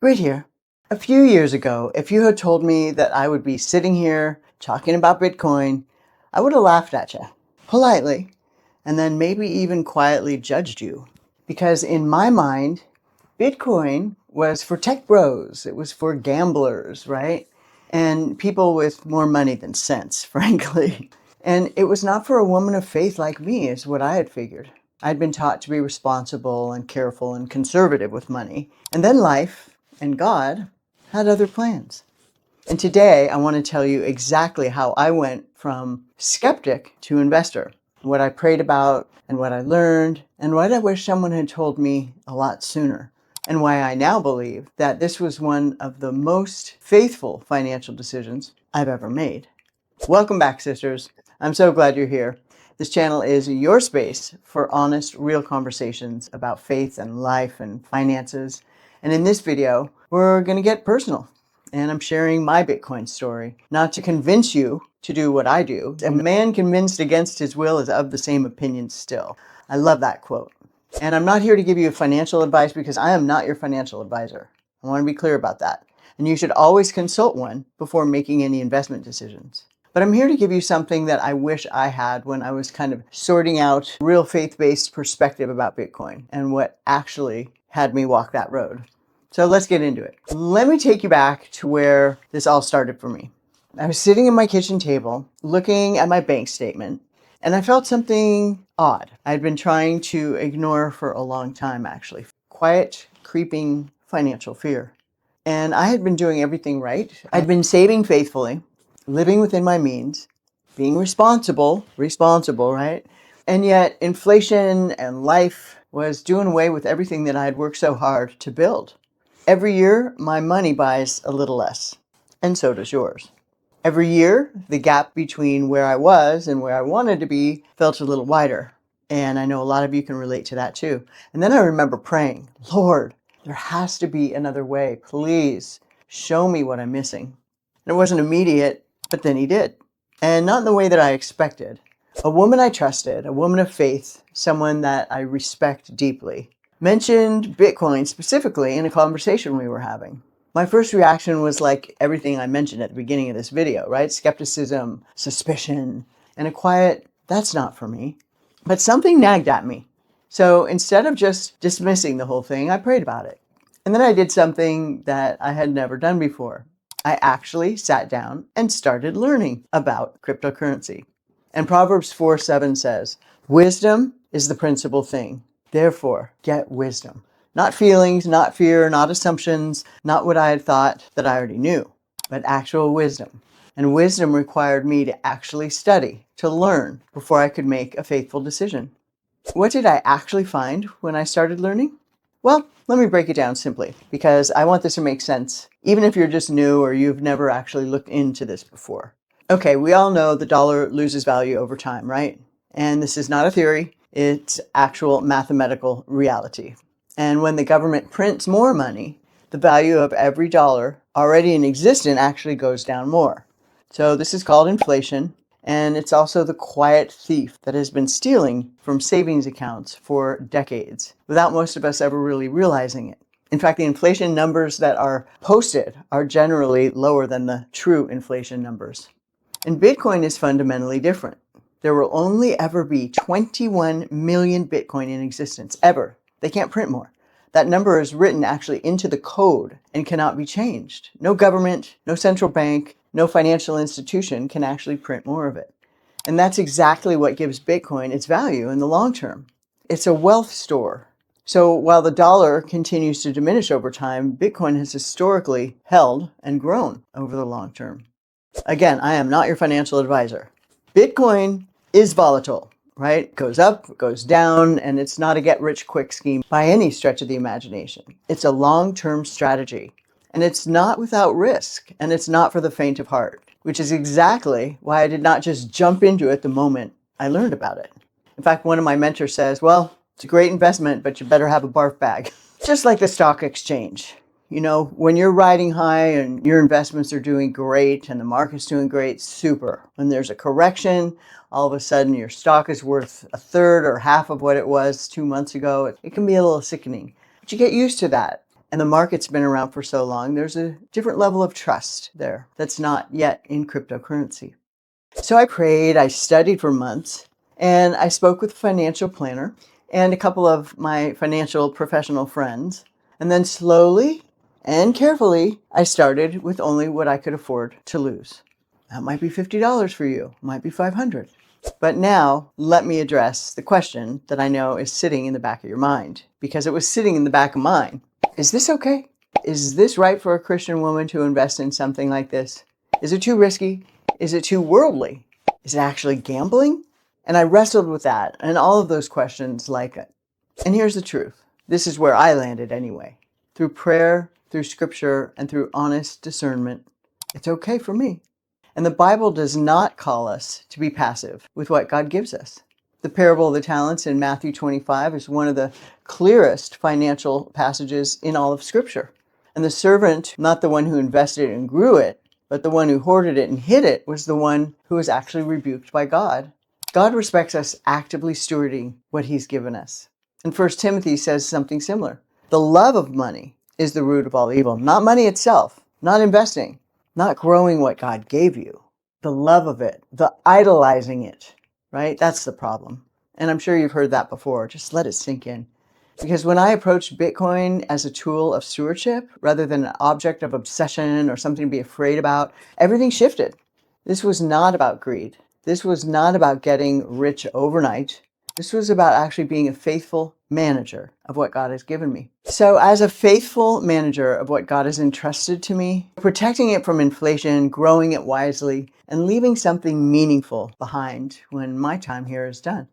Right here. A few years ago, if you had told me that I would be sitting here talking about Bitcoin, I would have laughed at you politely and then maybe even quietly judged you. Because in my mind, Bitcoin was for tech bros, it was for gamblers, right? And people with more money than sense, frankly. And it was not for a woman of faith like me, is what I had figured. I'd been taught to be responsible and careful and conservative with money. And then life and God had other plans. And today I want to tell you exactly how I went from skeptic to investor, what I prayed about and what I learned, and what I wish someone had told me a lot sooner, and why I now believe that this was one of the most faithful financial decisions I've ever made. Welcome back, sisters. I'm so glad you're here. This channel is your space for honest, real conversations about faith and life and finances. And in this video, we're going to get personal. And I'm sharing my Bitcoin story, not to convince you to do what I do. A man convinced against his will is of the same opinion still. I love that quote. And I'm not here to give you financial advice because I am not your financial advisor. I want to be clear about that. And you should always consult one before making any investment decisions. But I'm here to give you something that I wish I had when I was kind of sorting out real faith-based perspective about Bitcoin and what actually had me walk that road. So let's get into it. Let me take you back to where this all started for me. I was sitting at my kitchen table looking at my bank statement, and I felt something odd. I'd been trying to ignore for a long time, actually. Quiet, creeping financial fear. And I had been doing everything right. I'd been saving faithfully, living within my means, being responsible, right? And yet inflation and life was doing away with everything that I had worked so hard to build. Every year, my money buys a little less, and so does yours. Every year, the gap between where I was and where I wanted to be felt a little wider. And I know a lot of you can relate to that too. And then I remember praying, Lord, there has to be another way. Please show me what I'm missing. And it wasn't immediate, but then he did. And not in the way that I expected. A woman I trusted, a woman of faith, someone that I respect deeply, mentioned Bitcoin specifically in a conversation we were having. My first reaction was like everything I mentioned at the beginning of this video, right? Skepticism, suspicion, and a quiet, that's not for me. But something nagged at me. So instead of just dismissing the whole thing, I prayed about it. And then I did something that I had never done before. I actually sat down and started learning about cryptocurrency. And Proverbs 4:7 says, wisdom is the principal thing. Therefore, get wisdom. Not feelings, not fear, not assumptions, not what I had thought that I already knew, but actual wisdom. And wisdom required me to actually study, to learn, before I could make a faithful decision. What did I actually find when I started learning? Well, let me break it down simply, because I want this to make sense, even if you're just new or you've never actually looked into this before. Okay, we all know the dollar loses value over time, right? And this is not a theory, it's actual mathematical reality. And when the government prints more money, the value of every dollar already in existence actually goes down more. So this is called inflation, and it's also the quiet thief that has been stealing from savings accounts for decades, without most of us ever really realizing it. In fact, the inflation numbers that are posted are generally lower than the true inflation numbers. And Bitcoin is fundamentally different. There will only ever be 21 million Bitcoin in existence, ever. They can't print more. That number is written actually into the code and cannot be changed. No government, no central bank, no financial institution can actually print more of it. And that's exactly what gives Bitcoin its value in the long term. It's a wealth store. So while the dollar continues to diminish over time, Bitcoin has historically held and grown over the long term. Again, I am not your financial advisor. Bitcoin is volatile, right? It goes up, it goes down, and it's not a get-rich-quick scheme by any stretch of the imagination. It's a long-term strategy, and it's not without risk, and it's not for the faint of heart, which is exactly why I did not just jump into it the moment I learned about it. In fact, one of my mentors says, well, it's a great investment, but you better have a barf bag. Just like the stock exchange. You know, when you're riding high and your investments are doing great and the market's doing great, super. When there's a correction, all of a sudden your stock is worth a third or half of what it was 2 months ago. It can be a little sickening, but you get used to that. and the market's been around for so long, there's a different level of trust there that's not yet in cryptocurrency. So I prayed, I studied for months, and I spoke with a financial planner and a couple of my financial professional friends. And then slowly and carefully, I started with only what I could afford to lose. That might be $50 for you, might be $500. But now let me address the question that I know is sitting in the back of your mind, because it was sitting in the back of mine. Is this okay? Is this right for a Christian woman to invest in something like this? Is it too risky? Is it too worldly? Is it actually gambling? And I wrestled with that and all of those questions like it. And here's the truth. This is where I landed anyway. Through prayer, through scripture, and through honest discernment, it's okay for me. And the Bible does not call us to be passive with what God gives us. The parable of the talents in Matthew 25 is one of the clearest financial passages in all of Scripture. And the servant, not the one who invested and grew it, but the one who hoarded it and hid it, was the one who was actually rebuked by God. God respects us actively stewarding what he's given us. And 1 Timothy says something similar. The love of money is the root of all evil. Not money itself, not investing, not growing what God gave you. The love of it, the idolizing it, right? That's the problem. And I'm sure you've heard that before. Just let it sink in. Because when I approached Bitcoin as a tool of stewardship rather than an object of obsession or something to be afraid about, everything shifted. This was not about greed. This was not about getting rich overnight. This was about actually being a faithful manager of what God has given me. So as a faithful manager of what God has entrusted to me, protecting it from inflation, growing it wisely, and leaving something meaningful behind when my time here is done.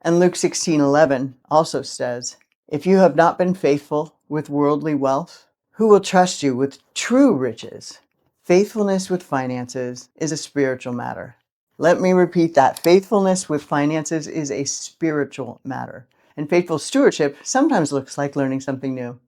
And Luke 16:11 also says, if you have not been faithful with worldly wealth, who will trust you with true riches? Faithfulness with finances is a spiritual matter. Let me repeat that. Faithfulness with finances is a spiritual matter. And faithful stewardship sometimes looks like learning something new.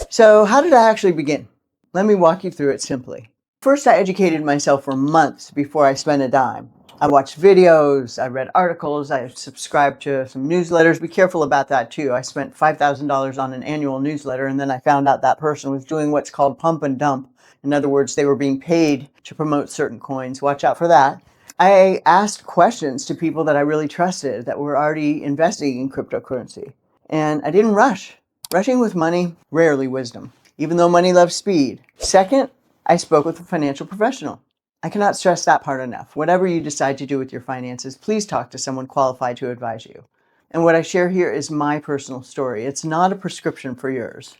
So how did I actually begin? Let me walk you through it simply. First, I educated myself for months before I spent a dime. I watched videos, I read articles, I subscribed to some newsletters. Be careful about that too. I spent $5,000 on an annual newsletter, and then I found out that person was doing what's called pump and dump. In other words, they were being paid to promote certain coins. Watch out for that. I asked questions to people that I really trusted that were already investing in cryptocurrency. And I didn't rush. Rushing with money, rarely wisdom, even though money loves speed. Second, I spoke with a financial professional. I cannot stress that part enough. Whatever you decide to do with your finances, please talk to someone qualified to advise you. And what I share here is my personal story. It's not a prescription for yours.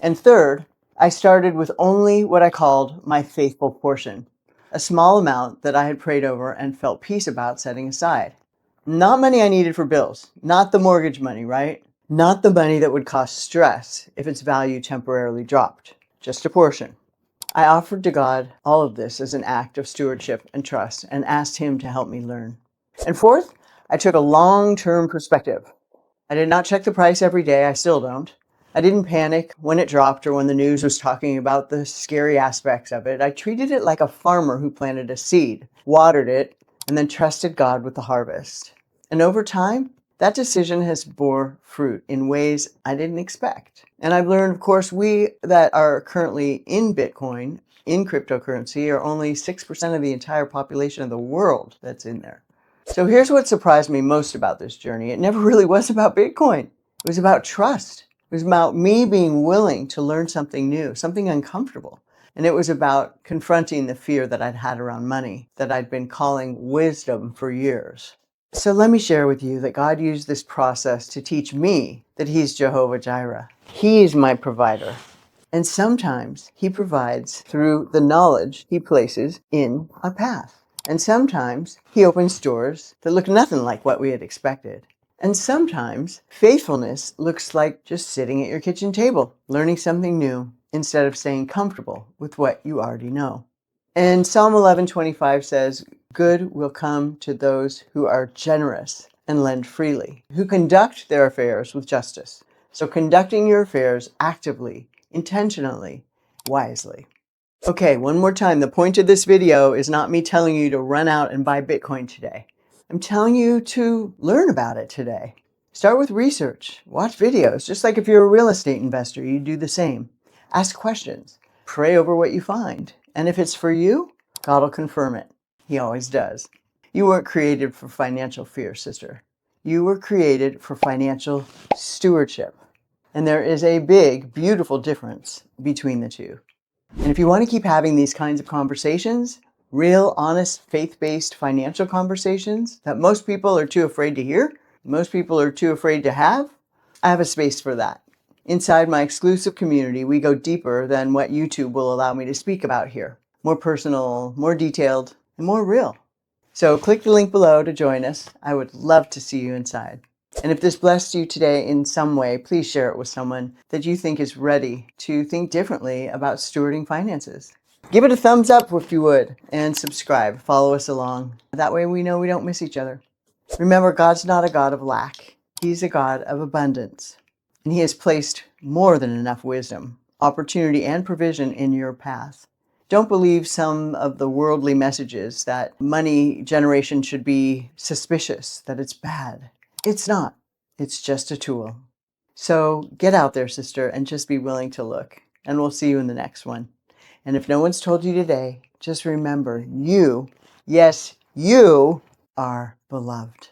And third, I started with only what I called my faithful portion, a small amount that I had prayed over and felt peace about setting aside. Not money I needed for bills, not the mortgage money, right? Not the money that would cause stress if its value temporarily dropped, just a portion. I offered to God all of this as an act of stewardship and trust and asked him to help me learn. And fourth, I took a long-term perspective. I did not check the price every day. I still don't. I didn't panic when it dropped or when the news was talking about the scary aspects of it. I treated it like a farmer who planted a seed, watered it, and then trusted God with the harvest. And over time, that decision has bore fruit in ways I didn't expect. And I've learned, of course, we that are currently in Bitcoin, in cryptocurrency, are only 6% of the entire population of the world that's in there. So here's what surprised me most about this journey. It never really was about Bitcoin. It was about trust. It was about me being willing to learn something new, something uncomfortable. And it was about confronting the fear that I'd had around money, that I'd been calling wisdom for years. So let me share with you that God used this process to teach me that he's Jehovah Jireh. He's my provider. And sometimes he provides through the knowledge he places in our path. And sometimes he opens doors that look nothing like what we had expected. And sometimes faithfulness looks like just sitting at your kitchen table, learning something new instead of staying comfortable with what you already know. And Psalm 11:25 says, good will come to those who are generous and lend freely, who conduct their affairs with justice. So conducting your affairs actively, intentionally, wisely. Okay, one more time. The point of this video is not me telling you to run out and buy Bitcoin today. I'm telling you to learn about it today. Start with research, watch videos, just like if you're a real estate investor, you do the same. Ask questions. Pray over what you find. And if it's for you, God will confirm it. He always does. You weren't created for financial fear, sister. You were created for financial stewardship. And there is a big, beautiful difference between the two. And if you want to keep having these kinds of conversations, real, honest, faith-based financial conversations that most people are too afraid to hear, most people are too afraid to have, I have a space for that. Inside my exclusive community, we go deeper than what YouTube will allow me to speak about here. More personal, more detailed, and more real. So click the link below to join us. I would love to see you inside. And if this blessed you today in some way, please share it with someone that you think is ready to think differently about stewarding finances. Give it a thumbs up if you would, and subscribe. Follow us along. That way we know we don't miss each other. Remember, God's not a God of lack. He's a God of abundance. And He has placed more than enough wisdom, opportunity, and provision in your path. Don't believe some of the worldly messages that money generation should be suspicious, that it's bad. It's not. It's just a tool. So get out there, sister, and just be willing to look. And we'll see you in the next one. And if no one's told you today, just remember, you, yes, you are beloved.